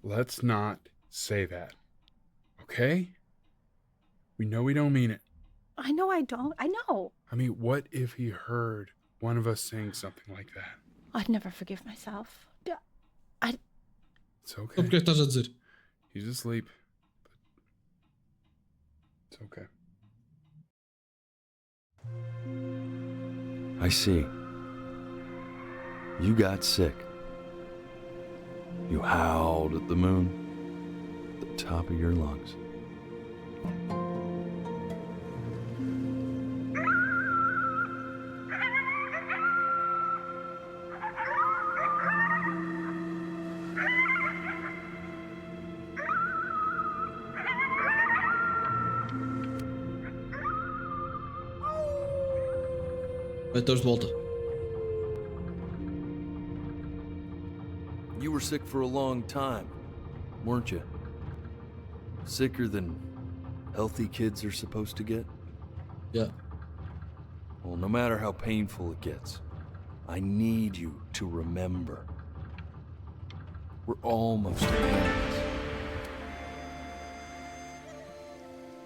Let's not say that. Okay? We know we don't mean it. I know I don't. I know. I mean, what if he heard one of us saying something like that? I'd never forgive myself. It's okay. Então porquê estás a dizer? He's asleep. It's okay. I see. You got sick. You howled at the moon at the top of your lungs. Estás de volta. You were sick for a long time, weren't you? Sicker than healthy kids are supposed to get? Yeah. Well, no matter how painful it gets, I need you to remember. We're almost at the end.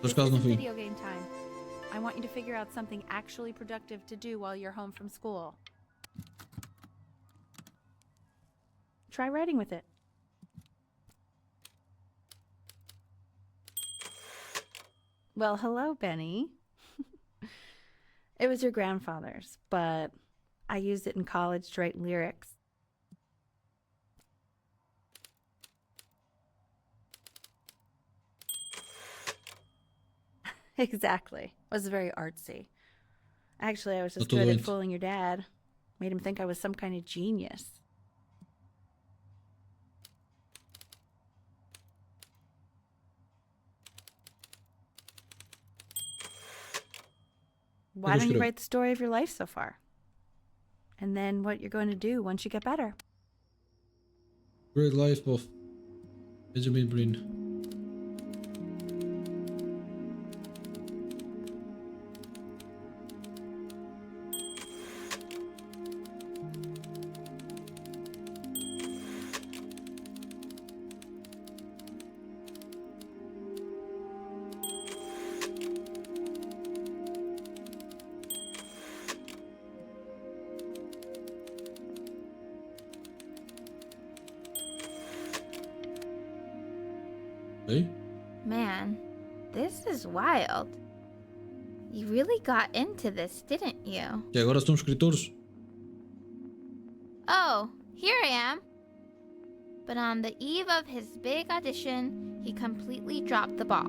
Estás quase no fim. Video game time. I want you to figure out something actually productive to do while you're home from school. Try writing with it. Well, hello, Benny. It was your grandfather's, but I used it in college to write lyrics. Exactly. It was very artsy. Actually, I was just good at fooling your dad. Made him think I was some kind of genius. Why don't you write the story of your life so far? And then what you're going to do once you get better. Great life of Benjamin Brin. Man, this is wild. You really got into this, didn't you? E agora são escritores. Oh, here I am. But on the eve of his big audition, he completely dropped the ball,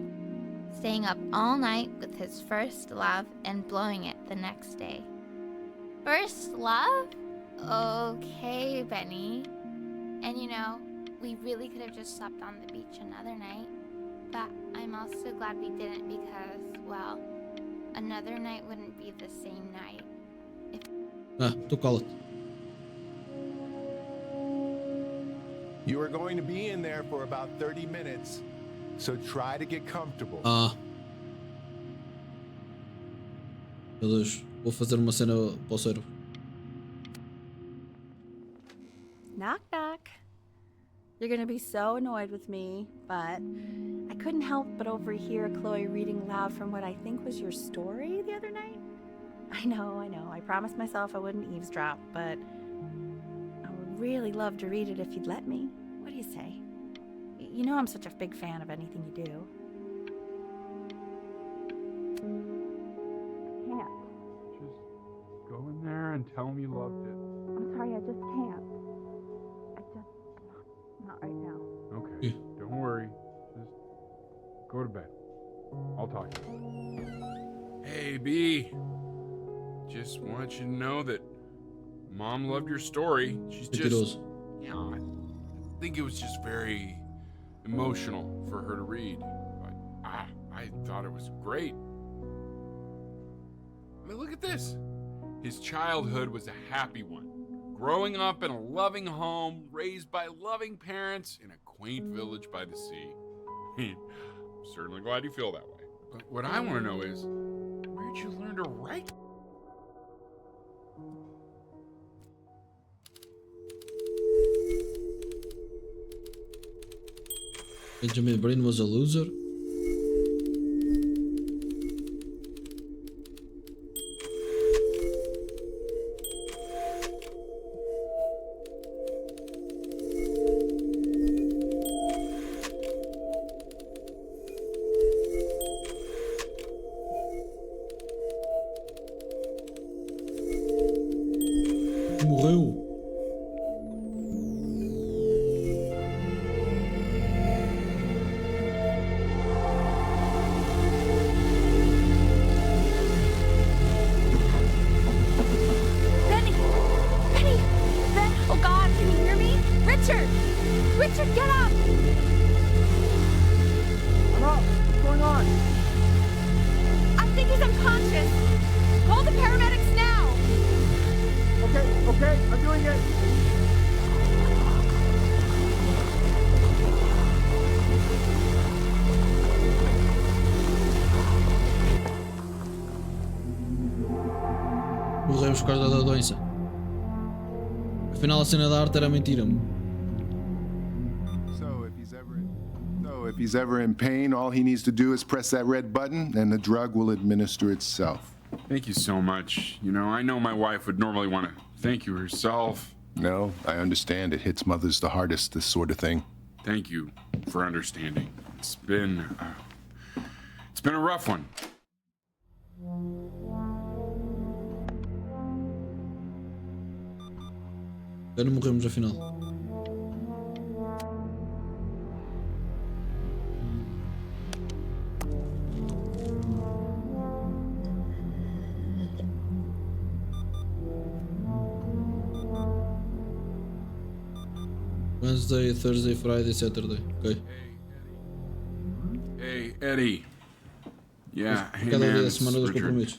staying up all night with his first love and blowing it the next day. First love? Okay, Benny. And you know, we really could have just slept on the beach another night. But I'm also glad we didn't because, well, another night wouldn't be the same night. Tu cala-te. You are going to be in there for about 30 minutes, so try to get comfortable. Meu Deus, vou fazer uma cena para o cérebro. Knock, knock. You're gonna be so annoyed with me, but I couldn't help but overhear Chloe reading aloud from what I think was your story the other night. I know. I promised myself I wouldn't eavesdrop, but I would really love to read it if you'd let me. What do you say? You know I'm such a big fan of anything you do. Can't. Just go in there and tell him you loved it. I'm sorry, I just can't. Not right now. Okay, don't worry. Just go to bed. I'll talk to you. Hey, B. Just want you to know that Mom loved your story. She's just, I think it was just very emotional for her to read. But I thought it was great. I mean, look at this. His childhood was a happy one. Growing up in a loving home, raised by loving parents in a quaint village by the sea. I'm certainly glad you feel that way. But what I want to know is, where'd you learn to write? Benjamin Brin was a loser. Morreu. Richard, get up! I'm up. What's going on? I think he's unconscious. Call the paramedics now. Okay, I'm doing it. Morremos por causa da doença. Afinal, a cena da arte era mentira. So if he's ever in pain, all he needs to do is press that red button and the drug will administer itself. Thank you so much. You know, I know my wife would normally want to thank you herself. No, I understand. It hits mothers the hardest, this sort of thing. Thank you for understanding. It's been a rough one. Já não morremos afinal. Wednesday, Thursday, Friday, Saturday. Okay. Hey, Eddie. Yeah, hey Cada man, dia da it's semana dos Richard. compromissos.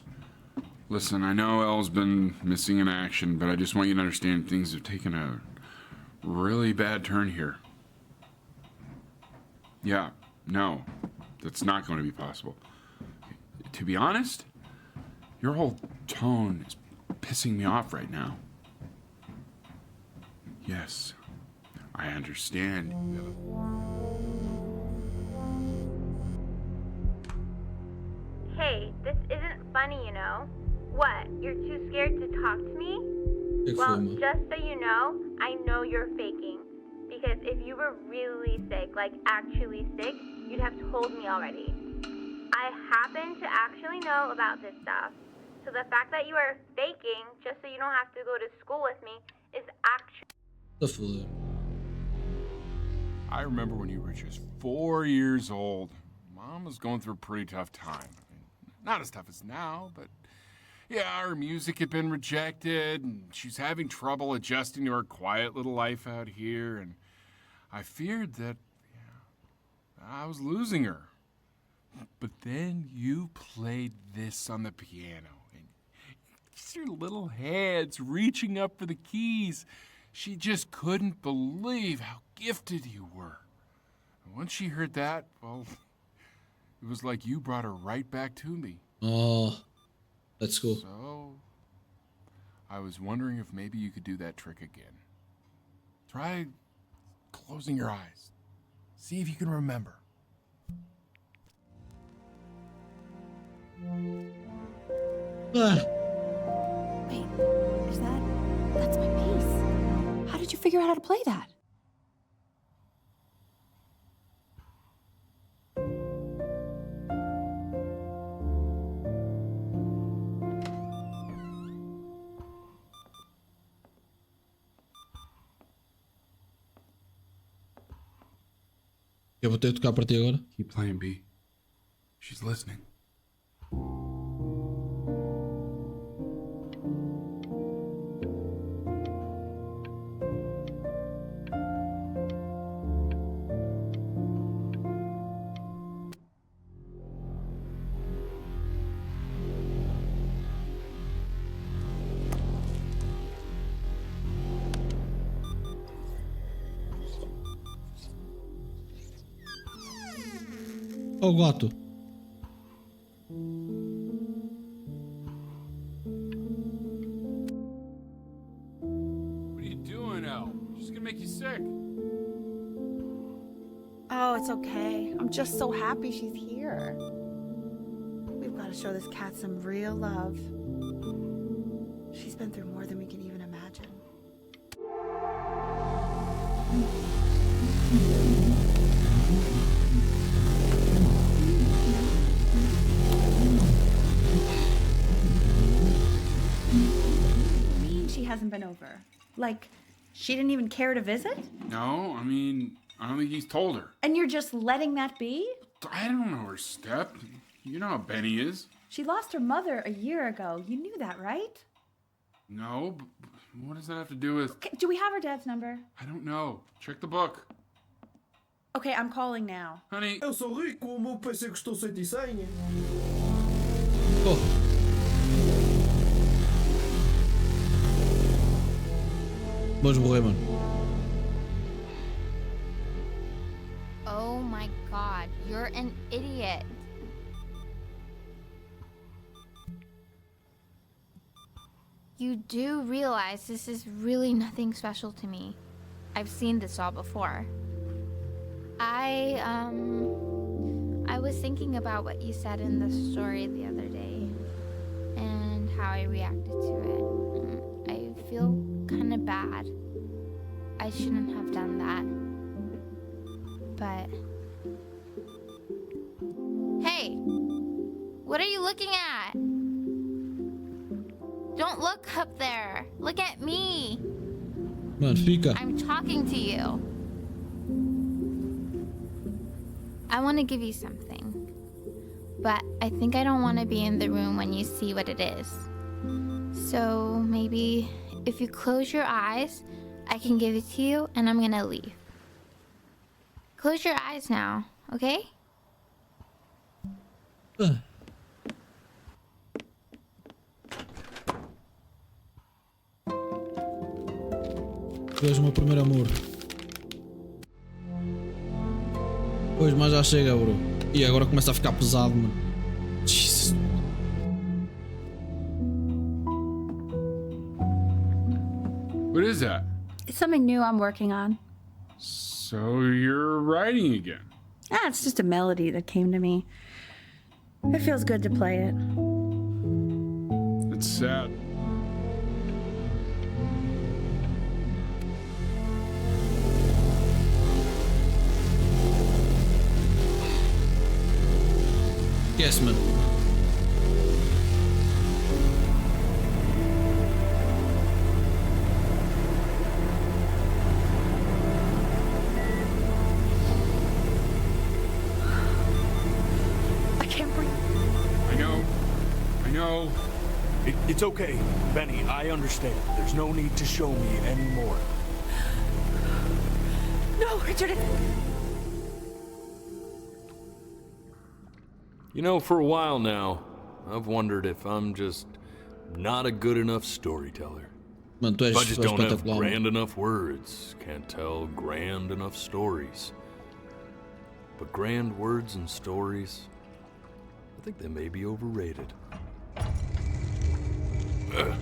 Listen, I know Elle's been missing in action, but I just want you to understand things have taken a really bad turn here. Yeah, no, that's not going to be possible. To be honest, your whole tone is pissing me off right now. Yes, I understand. Hey, this isn't funny, you know. What? You're too scared to talk to me? Well, just so you know you're faking. Because if you were really sick, like actually sick, you'd have told me already. I happen to actually know about this stuff. So the fact that you are faking, just so you don't have to go to school with me, is actually... I remember when you were just 4 years old. Mom was going through a pretty tough time. Not as tough as now, but yeah, her music had been rejected, and she's having trouble adjusting to her quiet little life out here, and I feared that I was losing her. But then you played this on the piano, and just your little hands reaching up for the keys. She just couldn't believe how gifted you were. And once she heard that, well, it was like you brought her right back to me. Oh, that's cool. So, I was wondering if maybe you could do that trick again. Try closing your eyes. See if you can remember. Wait, that's my piece. How did you figure out how to play that? Eu vou ter que tocar para ti agora. Keep playing, B. She's listening. Oh, gato. What are you doing, Elle? She's gonna make you sick. Oh, it's okay. I'm just so happy she's here. We've got to show this cat some real love. She's been through more than we can even imagine. She hasn't been over. Like, she didn't even care to visit? No, I mean, I don't think he's told her. And you're just letting that be? I don't know her step. You know how Benny is. She lost her mother a year ago. You knew that, right? No, but what does that have to do with... Okay, do we have her dad's number? I don't know. Check the book. Okay, I'm calling now. Honey. Eu sou rico, o meu PC custou 100 e 100. Vamos morrer, mano. Oh my god, you're an idiot. You do realize this is really nothing special to me. I've seen this all before. I was thinking about what you said in the story the other day. And how I reacted to it. I feel kind of bad. I shouldn't have done that. But... Hey! What are you looking at? Don't look up there. Look at me. Mano, fica. I'm talking to you. I want to give you something. But I think I don't want to be in the room when you see what it is. So maybe if you close your eyes, I can give it to you and I'm gonna leave. Close your eyes now, okay? Tu és o meu primeiro amor. Pois, mas já chega, bro. E agora começa a ficar pesado, mano. Jesus. What is that? It's something new I'm working on. So you're writing again? Ah, it's just a melody that came to me. It feels good to play it. It's sad. Yes, man. I can't breathe. I know. It's okay, Benny, I understand. There's no need to show me anymore. No, Richard, You know, for a while now, I've wondered if I'm just not a good enough storyteller. Mano, tu és If I just don't have espetacular. grand enough words, can't tell grand enough stories. But grand words and stories, I think they may be overrated. Ugh.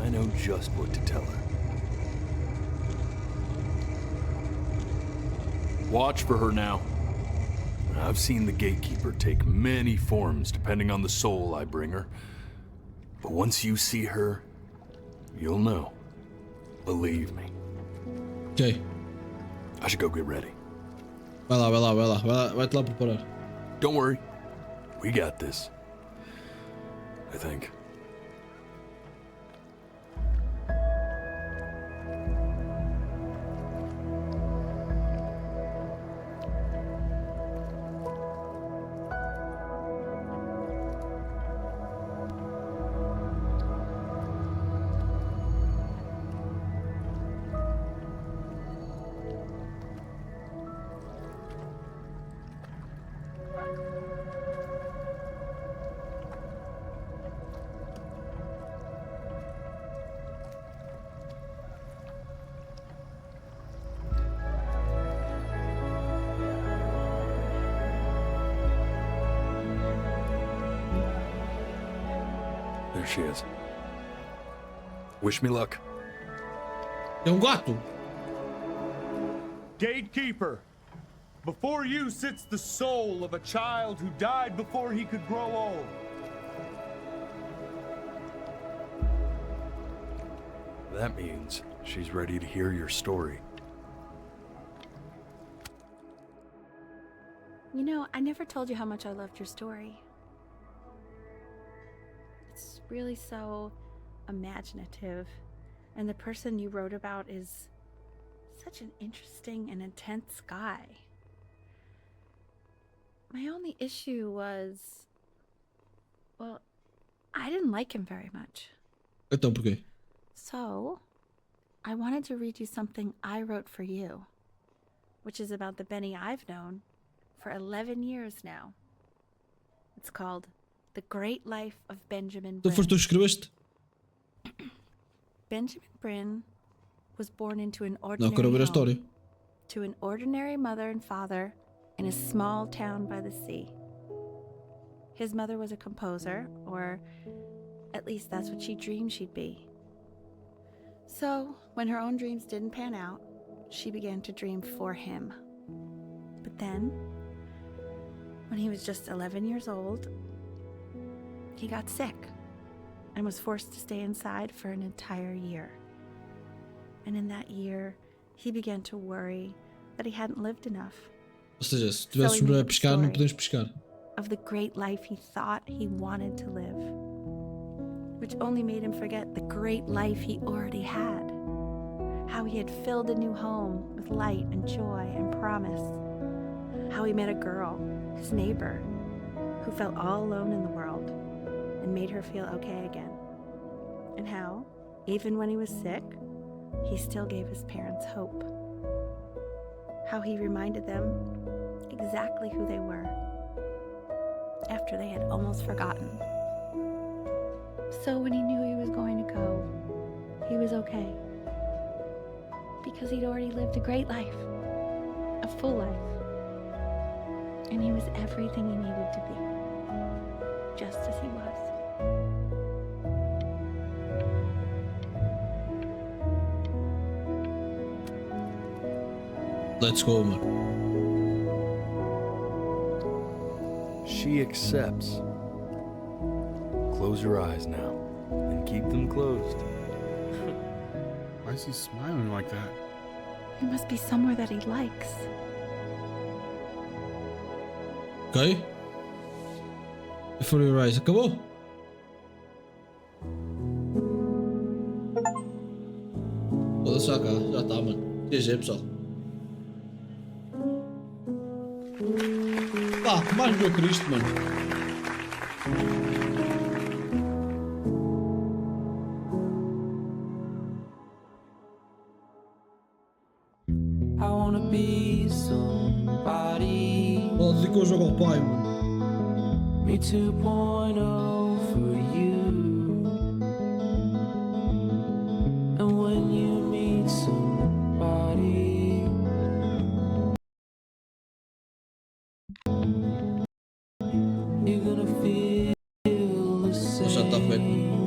I know just what to tell her. Watch for her now. I've seen the gatekeeper take many forms depending on the soul I bring her. But once you see her, you'll know. Believe me. Ok. I should go get ready. Vai lá, vai lá, vai lá. Vai-te lá preparar. Don't worry. We got this. I think. There she is. Wish me luck. É gato. Gatekeeper, before you sits the soul of a child who died before he could grow old. That means she's ready to hear your story. You know, I never told you how much I loved your story. It's really so imaginative. And the person you wrote about is such an interesting and intense guy. My only issue was, well, I didn't like him very much. Então porquê? So, I wanted to read you something I wrote for you, which is about the Benny I've known for 11 years now. It's called The Great Life of Benjamin Tu Bryn. foste tu que escreveste? Benjamin Bryn was born into an Não, ordinary quero ver a home, história. to an ordinary mother and father in a small town by the sea. His mother was a composer, or at least that's what she dreamed she'd be. So, when her own dreams didn't pan out, she began to dream for him. But then, when he was just 11 years old, he got sick and was forced to stay inside for an entire year. And in that year, he began to worry that he hadn't lived enough. Ou seja, se estivéssemos a pescar, não podemos pescar. Of the great life he thought he wanted to live, which only made him forget the great life he already had. How he had filled a new home with light and joy and promise. How he met a girl, his neighbor, who felt all alone in the world and made her feel okay again. And how, even when he was sick, he still gave his parents hope. How he reminded them exactly who they were after they had almost forgotten. So when he knew he was going to go, he was okay. Because he'd already lived a great life, a full life. And he was everything he needed to be, just as he was. Let's go, man. She accepts. Close your eyes now, and keep them closed. Why is he smiling like that? It must be somewhere that he likes. Ok. Before your eyes. Acabou? Foda-se, já cá. Já está, mano. GG, pessoal. Pá, mais meu Cristo, mano. Ela dedicou o jogo ao pai, mano. Me 2.0 for you. And when you meet somebody, you're gonna feel the same. Já está feito, mano.